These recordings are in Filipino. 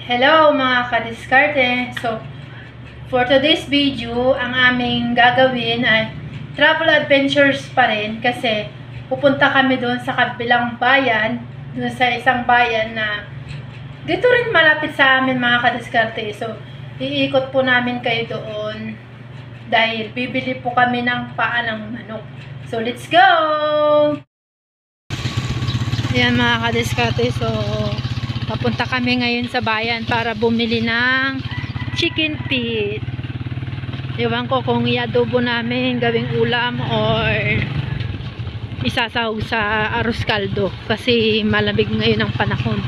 Hello mga kadiskarte! So, for today's video, ang aming gagawin ay travel adventures pa rin kasi pupunta kami doon sa kabilang bayan, doon sa isang bayan na dito rin malapit sa amin mga kadiskarte. So, iikot po namin kayo doon dahil bibili po kami ng paa ng manok. So, let's go! Ayan mga kadiskarte, so papunta kami ngayon sa bayan para bumili ng chicken feet. Ewan ko kung i-adobo namin gawing ulam or isasaw sa arroz caldo kasi malamig ngayon ang panahon.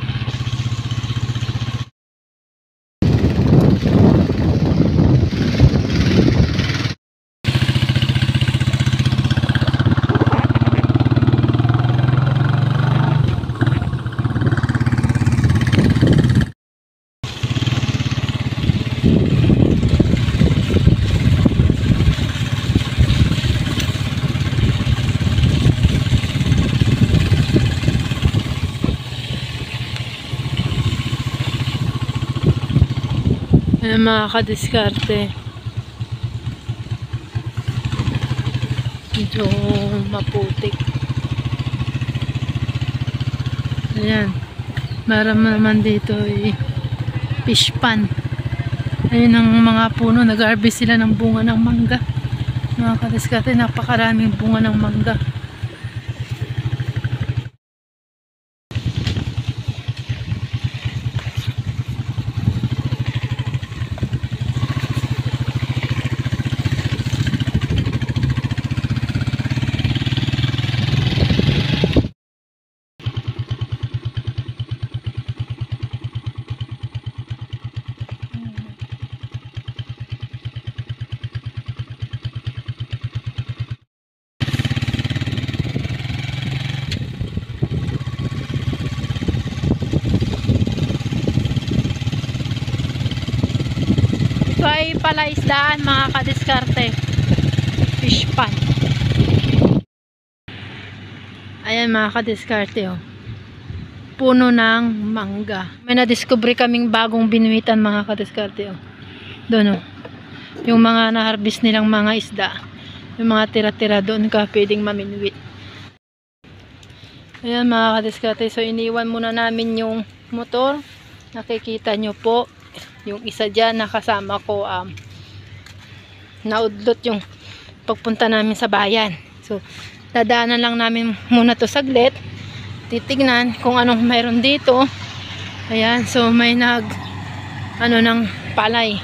Ayan mga kadiskarte, medyo maputik. Ayan, meron naman dito fish pan. Ayun ang mga puno, nag-harvest sila ng bunga ng mangga. Mga kadiskarte, napakaraming bunga ng mangga. Ito ay palaisdaan mga kadiskarte, fish pan. Ayan mga kadiskarte, oh, puno ng mangga. May nadiscovery kaming bagong binuitan mga kadiskarte, oh. Doon, oh, yung mga na-harvest nilang mga isda, yung mga tira-tira doon ka pwedeng maminwit. Ayan mga kadiskarte, so iniwan muna namin yung motor. Nakikita nyo po yung isa dyan nakasama ko, naudlot yung pagpunta namin sa bayan. So dadaanan lang namin muna to saglit, titignan kung anong mayroon dito. Ayan, so may ng palay.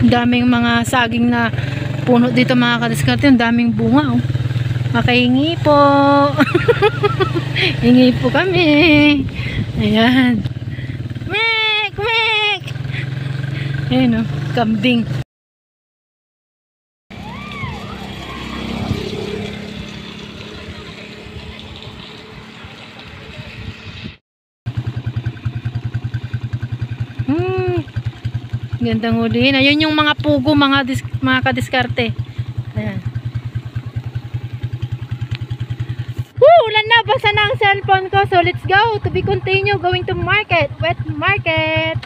Daming mga saging na puno dito mga kadiskarte, ang daming bunga, oh. Makahingi po. Hingi po kami. Ayan. Mek! Mek! Ayan, oh, kambing. Gandang hulihin. Ayun yung mga pugo, mga kadiskarte. Ayan. Woo! Ulan na. Basa na ang cellphone ko. So let's go. To be continue going to market. Wet market.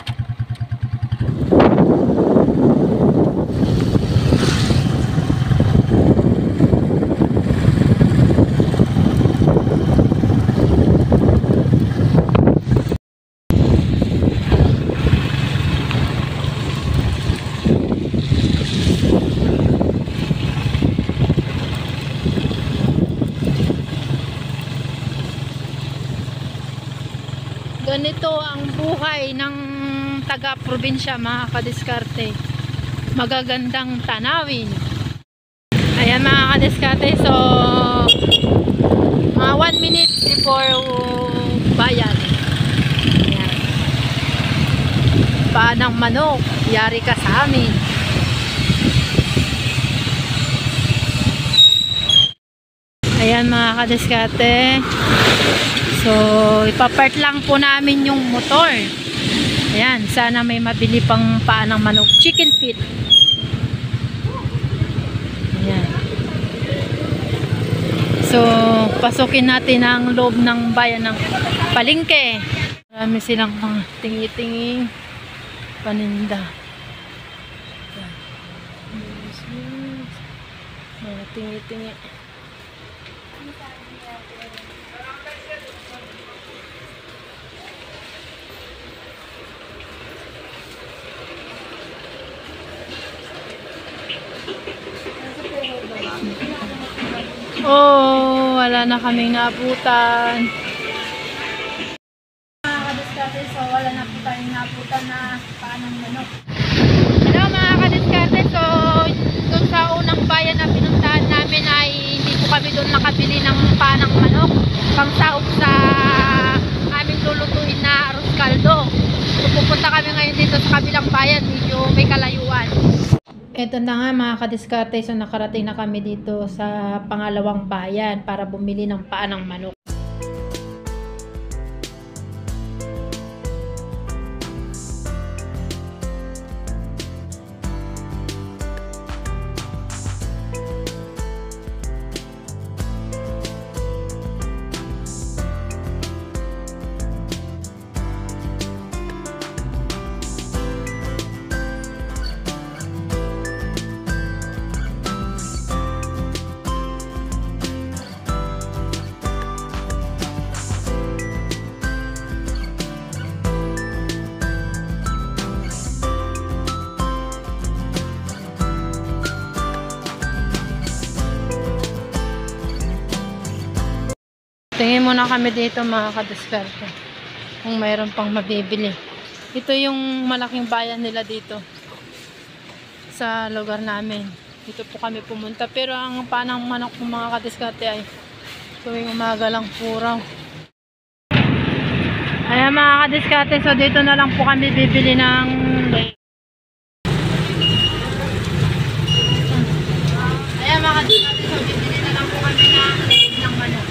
Ganito ang buhay ng taga-probinsya mga kadiskarte. Magagandang tanawin. Ayan mga kadiskarte, so mga 1 minute before bayan. Ayan. Paa ng manok, yari ka sa amin. Ayan mga kadiskarte. So, ipapart lang po namin yung motor. Ayan, sana may mabili pang paa ng manok. Chicken feet. Ayan. So, pasukin natin ang loob ng bayan ng Palengke. Marami silang mga tingi-tinging paninda. Ayan. Mga tingi-tingi. Oh, wala na kaming naabutan. Mga kadiskarte, so wala na po tayong naabutan na paa ng manok. Hello mga kadiskarte, so doon sa unang bayan na pinuntahan namin ay hindi po kami doon nakabili ng paa ng manok. Pangsaog sa aming lulutuin na arroz caldo. So pupunta kami ngayon dito sa kabilang bayan, medyo may kalayuan. Ito na nga mga kadiskarte, so nakarating na kami dito sa pangalawang bayan para bumili ng paa ng manok. Tingin muna kami dito mga kadiskarte kung mayroon pang mabibili. Ito yung malaking bayan nila dito sa lugar namin. Dito po kami pumunta, pero ang panang manok ng mga kadiskarte ay tuwing umaga lang puraw. Ayan mga kadiskarte, so dito na lang po kami bibili ng ayan mga kadiskarte, so bibili na lang po kami ng manok.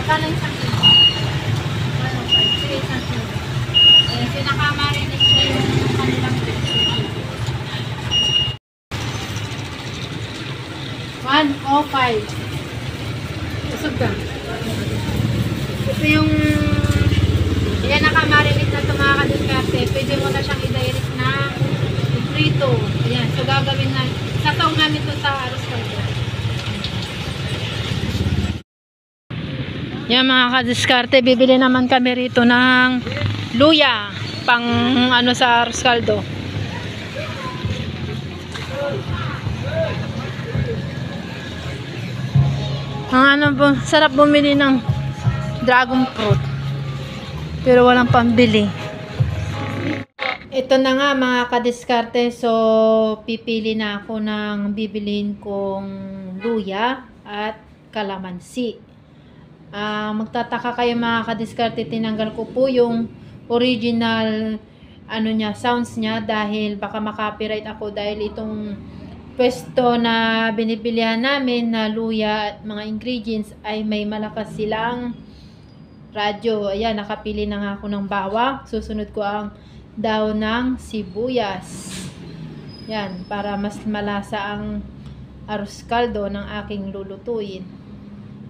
Magkano yung isang kilo? Sige, isang kilo. Ayan, sinakamarinate siya yung kanilang pizza. 105. Usog ka. Ito yung ayan, nakamarinate na ito mga kadiskarte. Pwede mo na siyang i-direct na prito. Ayan, so gagawin na. Sataw namin ito sa arroz caldo. Yan mga kadiskarte, bibili naman kami rito ng luya pang ano sa arroz caldo. Ang ano po, sarap bumili ng dragon fruit pero walang pambili. Ito na nga mga kadiskarte, so pipili na ako ng bibilin kong luya at kalamansi. Magtataka kayo mga kadiskarte, tinanggal ko po yung original ano niya, sounds niya dahil baka makopyright ako, dahil itong pwesto na binibilihan namin na luya at mga ingredients ay may malakas silang radyo. Ayan, nakapili na nga ako ng bawang. Susunod ko ang daw ng sibuyas. Yan, para mas malasa ang arroz caldo ng aking lulutuin.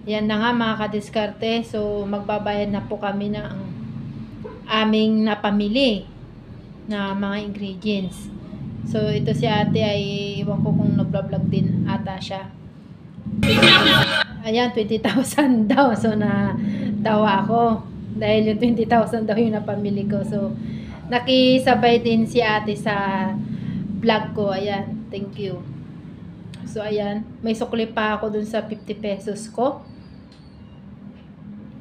Yan na nga mga kadiskarte. So, magbabayad na po kami ng aming napamili na mga ingredients. So, ito si ate ay iwan ko kung nag-vlog din ata siya. Ayan, 20,000 daw. So, natawa ako. Dahil yung 20,000 daw yung napamili ko. So, nakisabay din si ate sa vlog ko. Ayan, thank you. So, ayan. May sukli pa ako dun sa 50 pesos ko.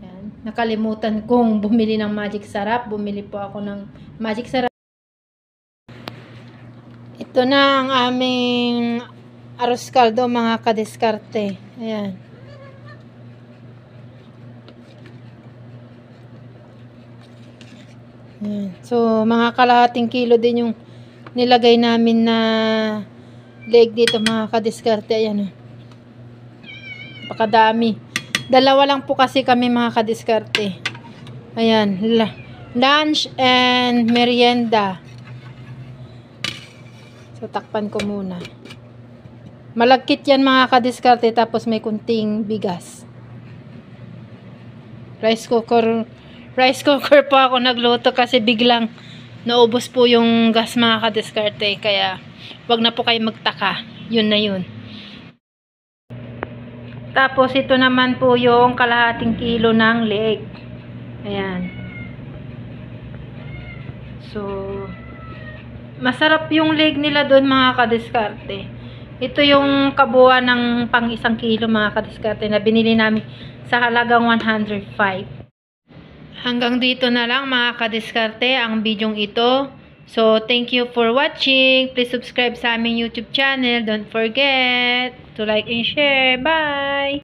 Ayan. Nakalimutan kong bumili ng Magic Sarap. Bumili po ako ng Magic Sarap. Ito na ang aming arroz caldo mga kadiskarte. Ayan. Ayan. So, mga kalahating kilo din yung nilagay namin na leg dito mga kadiskarte. Ayan. Napakadami. Dalawa lang po kasi kami mga kadiskarte. Ayan, lunch and merienda. So, takpan ko muna. Malagkit yan mga kadiskarte, tapos may kunting bigas. Rice cooker po ako nagluto kasi biglang naubos po yung gas mga kadiskarte. Kaya, wag na po kayo magtaka. Yun na yun. Tapos, ito naman po yung kalahating kilo ng leeg. Ayan. So, masarap yung leg nila doon mga kadiskarte. Ito yung kabuuan ng pang 1 kilo mga kadiskarte na binili namin sa halagang 105. Hanggang dito na lang mga kadiskarte ang bidyong ito. So, thank you for watching. Please subscribe sa aming YouTube channel. Don't forget to like and share. Bye!